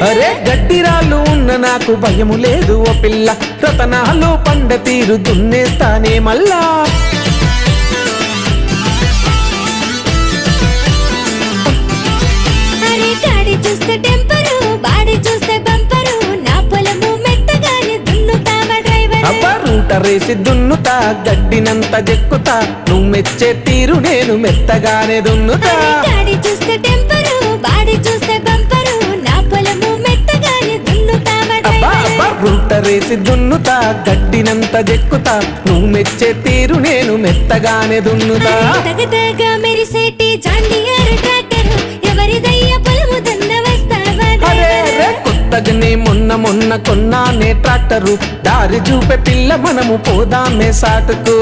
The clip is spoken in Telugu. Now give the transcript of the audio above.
అరే గడ్డిరాళ్ళు ఉన్న నాకు భయము లేదు ఓ పిల్ల, రతనాలు పండ తీరు దున్నేస్తానే మళ్ళా. అరే గాడి చూస్తే టెంపరు, బాడి చూస్తే బంపరు, నా పొలము మెత్తగానే దున్నుతావా డ్రైవర్. అబ్బా రూటరేసి దున్నుతా, గడ్డినంత జెక్కుతా, నువ్వు మెచ్చే తీరు నేను మెత్తగానే దున్నుతా. అరే గాడి చూస్తే టెంపరు, బాడి చూస్తే బంపరు, నా పొలము మెత్తగానే దున్నుతావా అబ్బా డ్రైవర్. అబ్బా రూటరేసి దున్నుతా, గడ్డినంత జెక్కుతా, నువ్వు మెచ్చే తీరు నేను మెత్తగానే దున్నుతా. తగతగా మెరిసేటి జాండియర్ ట్రాక్టర్, ఎవరిదయ్య పొలము దున్న వస్తావా అరే డ్రైవర్. అరే కొత్తగానే మొన్న కొన్నానే ట్రాక్టరు, దారి చూపే పిల్ల మనము పోదామే సాటుకు.